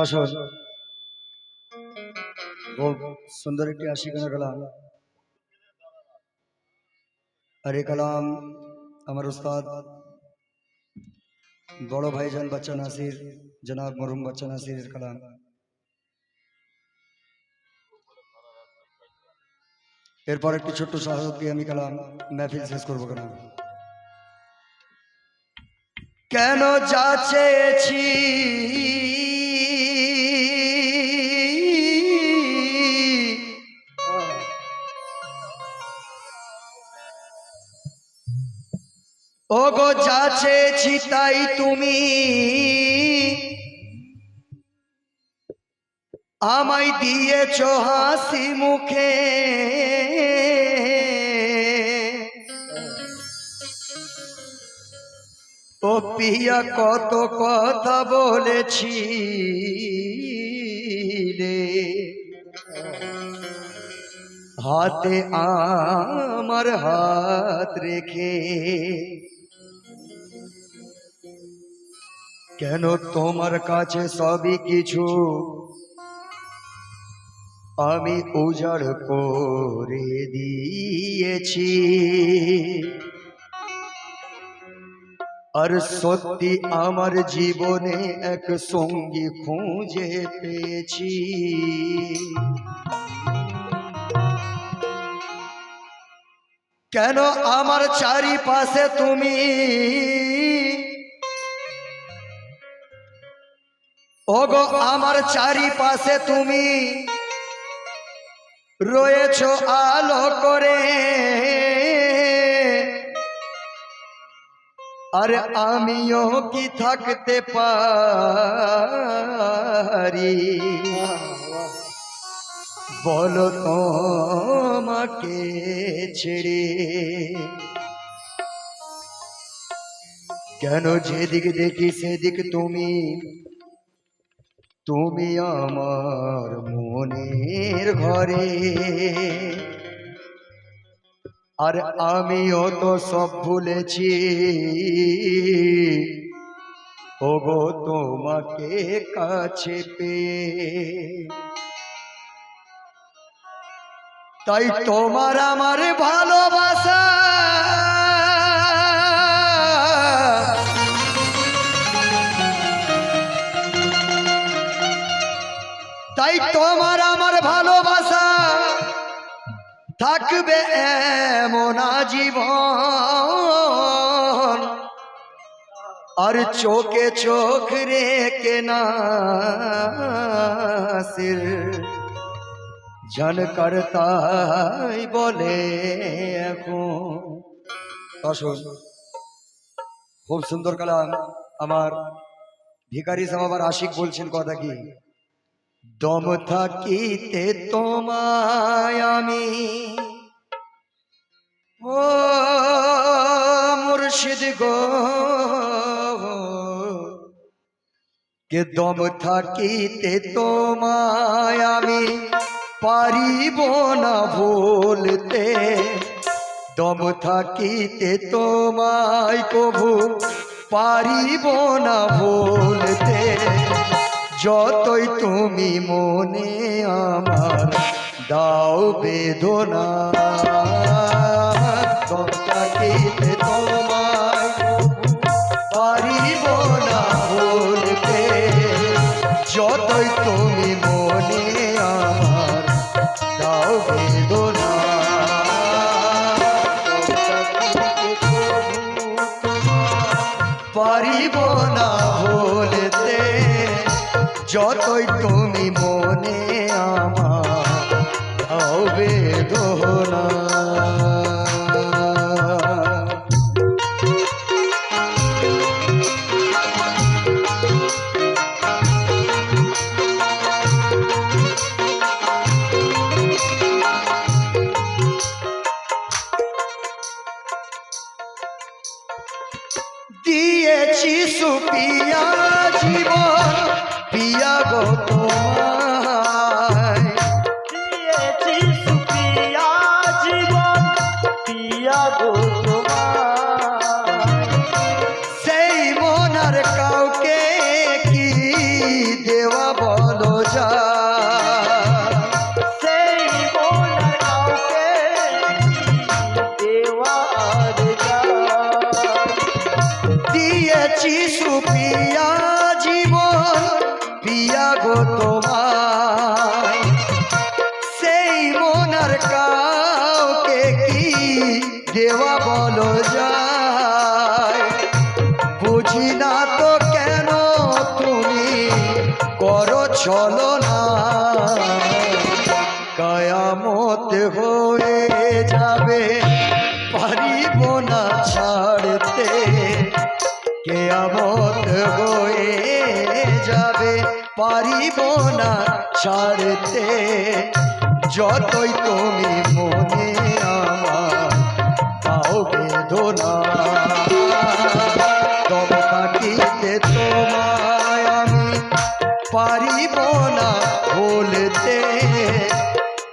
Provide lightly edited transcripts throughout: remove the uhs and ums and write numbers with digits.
দর্শক খুব সুন্দর একটি আশিকানা কালাম আর এই কালাম আমার উস্তাদ বড় ভাইজান বাচ্চা নাসির জনাব মরহুম বাচ্চা নাসিরের কালাম। এরপর একটি ছোট্ট শাহাদত দিয়ে আমি কালাম महफिल শেষ করব। কেন যাচেছি ওগো যাচেছি তাই তুমি আমায় দিয়েছো হাসি মুখে, ও পিয়া কত কথা বলেছি রে, হাতে আমার হাত রেখে। কেন তোমার কাছে সবই কিছু আমি উজাড় করে দিয়েছি, আর সত্যি আমার জীবনে এক সঙ্গী খুঁজে পেয়েছি। কেন আমার চারিপাশে তুমি ওগো আমার চারিপাশে তুমি রয়েছো আলো করে, আর আমিও কি থাকতে পারি বলো তোমাকে ছেড়ে। কেন যেদিক দেখি সেদিক তুমি, তুমি আমার মনের ঘরে, আর আমিও তো সব ভুলেছি ওগো তোমাকে কাছে পেয়ে। তাই তোমার আমার ভালোবাসা তাই তোমার আমার ভালোবাসা থাকবে এমন জীবন, আর চোখে চোখ রেখে নাসির জন করতাই বলে এখন। খুব সুন্দর কালাম আমার ভিখারি সাহেব আবার আশিক বলছেন কথা কি, দম থাকিতে তোমায় আমি ও মুর্শিদ গো, কে দম থাকিতে তোমায় আমি পারিব না ভুলতে, দম থাকিতে তোমায় কভু পারিব না ভুলতে। যতই তুমি মনে আমার দাও বেদনা, দম থাকিতে তোমায় পারিব না ভুলতে। যতই তুমি মনে আমার দাও বেদনা, পারিব না ভুলতে। যতই তুমি মনে আমার দাও বেদনা। দিয়েছি সুপিয়া জীবন পিয়া গো তোমায়, দিয়েছি সুপিয়া জীবন পিয়া গো তোমায়। সেই মন আর কাউকে কি দেওয়া কাউকে কি দেওয়া বলো যায়, বুঝি না তো কেন তুমি করো ছলনা। কায়ামত হয়ে যাবে পারিব না ছাড়তে, কেয়ামত হয়ে যাবে পারিব না ছাড়তে, যতই তুমি মনে আমার দাও বেদনা। দম থাকিতে তোমায় আমি পারিব না বলতে,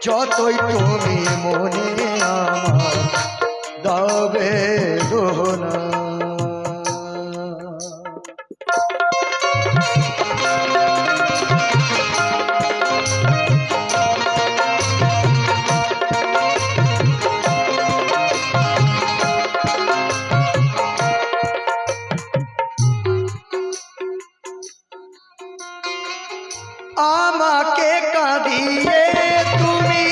যতই তুমি মনে আমার দাও বেদনা। আমাকে কাঁদিয়ে তুমি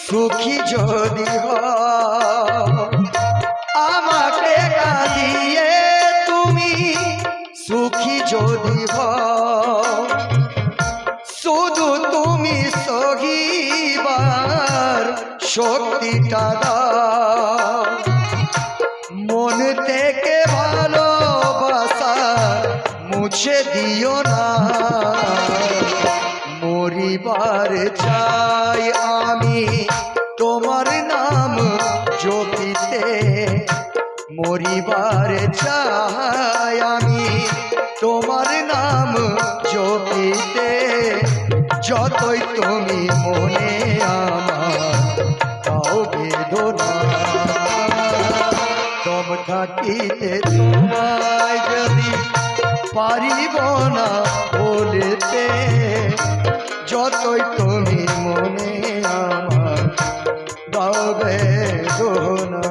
সুখী যদি হও, আমাকে কাঁদিয়ে তুমি সুখী যদি হও, শুধু তুমি সহিবার শক্তিটা দাও, মন থেকে ভালোবাসা মুছে দিও না। মরিবার চাই আমি তোমার নাম জপিতে, মরিবার চাই আমি তোমার নাম জপিতে, যতই তুমি মনে আমার দাও বেদনা। দম থাকিতে তোমায় যদি পারিব না বলতে, যতই তুমি মনে আমার দাও বেদনা।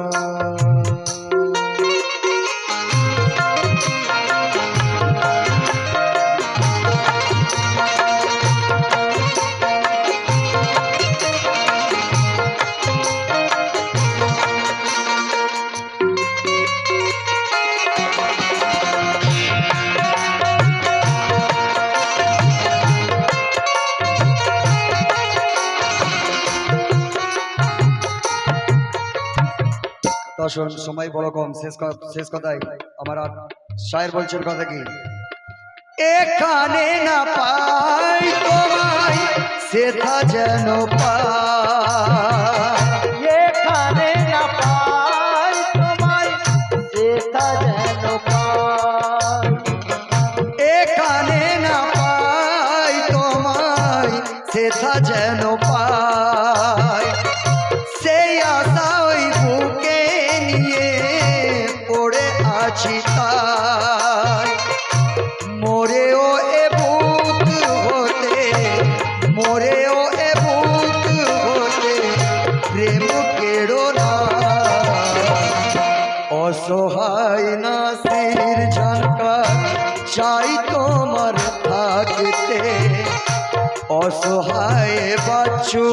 দর্শন সময় বড় কম, শেষ কথাই আমার আর শায়ের বলছেন কথা কি, এখানে না পাই তোমায় সেথা যেন পাই, এখানে না পাই তোমায় সেটা যেন পাই, এখানে না পাই তোমায় সেথা যেন পাই, সেই আশা ওই বুকে নিয়ে পড়ে আছি তাই, মোরেও এ বুক হতে, মোরেও এ বুক হতে প্রেম কেড়ো না। অসহায় নাসির ঝানকার চাই তোমার থাকতে, অসহায় বাচ্চু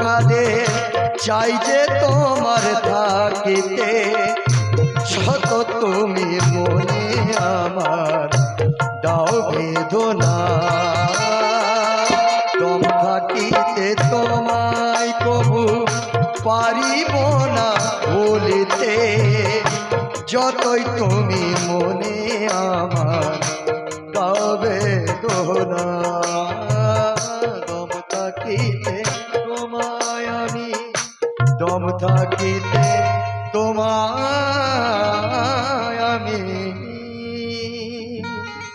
কাঁদে চাই যে তোমার থাকিতে, যত তুমি মনে আমার দাও বেদনা। দম থাকিতে তোমায় কবু পারিব না বলিতে, যতই তুমি মনে আমার দাও বেদনা। দম থাকিতে তোমায় আমি, দম থাকিতে তোমায়